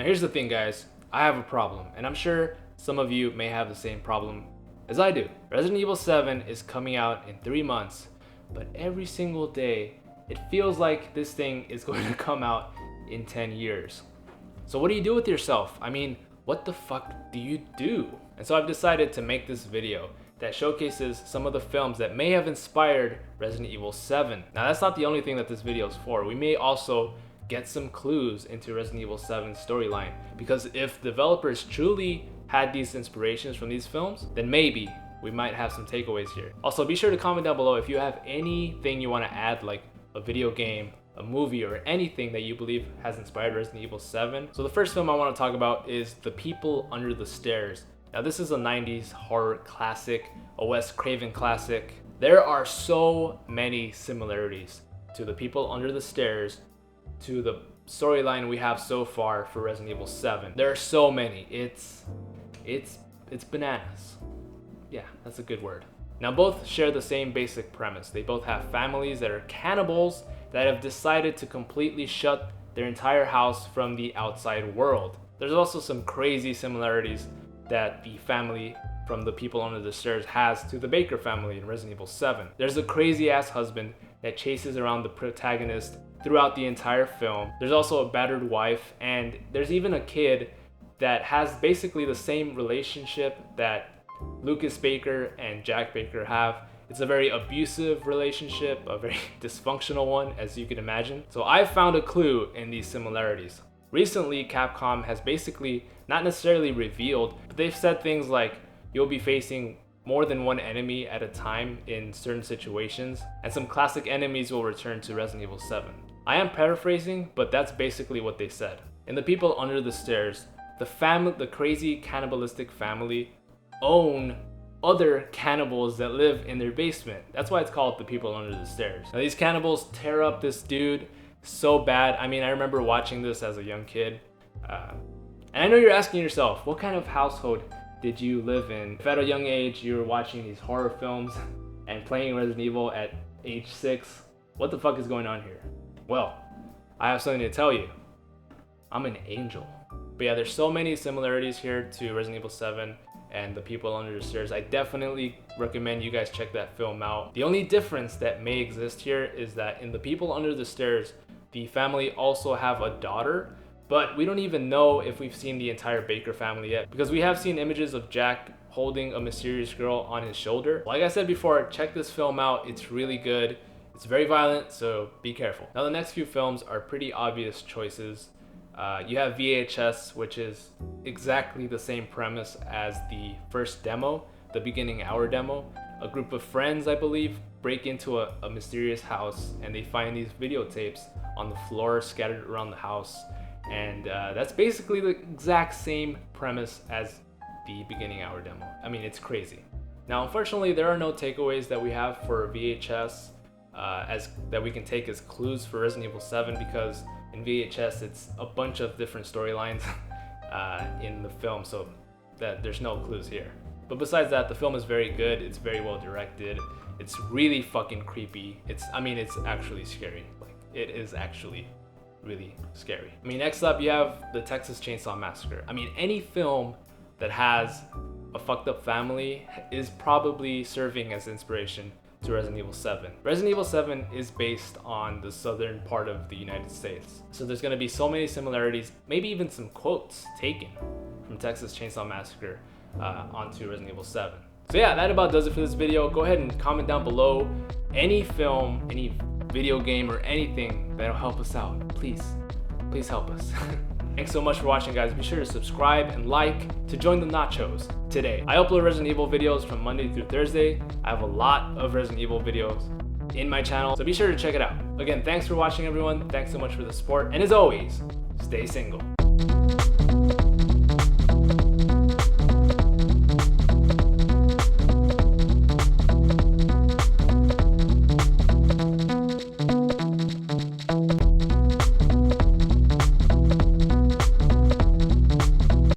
Now here's the thing, guys. I have a problem, and I'm sure some of you may have the same problem as I do. Resident Evil 7 is coming out in 3 months, but every single day it feels like this thing is going to come out in 10 years. So what do you do with yourself? I mean, what the fuck do you do? And so I've decided to make this video that showcases some of the films that may have inspired Resident Evil 7. Now that's not the only thing that this video is for. We may also get some clues into Resident Evil 7's storyline, because if developers truly had these inspirations from these films, then maybe we might have some takeaways here. Also, be sure to comment down below if you have anything you want to add, like a video game, a movie, or anything that you believe has inspired Resident Evil 7. So the first film I want to talk about is The People Under the Stairs. Now this is a 90s horror classic, a Wes Craven classic. There are so many similarities to The People Under the Stairs, to the storyline we have so far for Resident Evil 7. There are so many. It's bananas. Yeah, that's a good word. Now both share the same basic premise. They both have families that are cannibals that have decided to completely shut their entire house from the outside world. There's also some crazy similarities that the family from The People Under the Stairs has to the Baker family in Resident Evil 7. There's a crazy ass husband that chases around the protagonist throughout the entire film. There's also a battered wife, and there's even a kid that has basically the same relationship that Lucas Baker and Jack Baker have. It's a very abusive relationship, a very dysfunctional one, as you can imagine. So I found a clue in these similarities. Recently, Capcom has basically not necessarily revealed, but they've said things like you'll be facing more than one enemy at a time in certain situations, and some classic enemies will return to Resident Evil 7. I am paraphrasing, but that's basically what they said. In The People Under the Stairs, the crazy cannibalistic family own other cannibals that live in their basement. That's why it's called The People Under the Stairs. Now these cannibals tear up this dude so bad. I mean, I remember watching this as a young kid. And I know you're asking yourself, what kind of household did you live in? If at a young age you were watching these horror films and playing Resident Evil at age 6, what the fuck is going on here? Well, I have something to tell you. I'm an angel. But yeah, there's so many similarities here to Resident Evil 7 and The People Under the Stairs. I definitely recommend you guys check that film out. The only difference that may exist here is that in The People Under the Stairs, the family also have a daughter, but we don't even know if we've seen the entire Baker family yet, because we have seen images of Jack holding a mysterious girl on his shoulder. Like I said before, check this film out. It's really good. It's very violent, so be careful. Now the next few films are pretty obvious choices. You have VHS, which is exactly the same premise as the first demo, the beginning hour demo. A group of friends, I believe, break into a mysterious house, and they find these videotapes on the floor scattered around the house. And that's basically the exact same premise as the beginning hour demo. I mean, it's crazy. Now, unfortunately, there are no takeaways that we have for VHS that we can take as clues for Resident Evil 7, because in VHS it's a bunch of different storylines in the film, so that there's no clues here. But besides that, the film is very good. It's very well directed. It's really fucking creepy. It's actually scary. Like, it is actually really scary. I mean, next up you have the Texas Chainsaw Massacre. I mean, any film that has a fucked up family is probably serving as inspiration to Resident Evil 7. Resident Evil 7 is based on the southern part of the United States. So there's gonna be so many similarities, maybe even some quotes taken from Texas Chainsaw Massacre onto Resident Evil 7. So yeah, that about does it for this video. Go ahead and comment down below any film, any video game, or anything that'll help us out. Please help us. Thanks so much for watching, guys. Be sure to subscribe and like to join the NACHOs today. I upload Resident Evil videos from Monday through Thursday. I have a lot of Resident Evil videos in my channel, so be sure to check it out. Again, thanks for watching, everyone. Thanks so much for the support, and as always, stay single.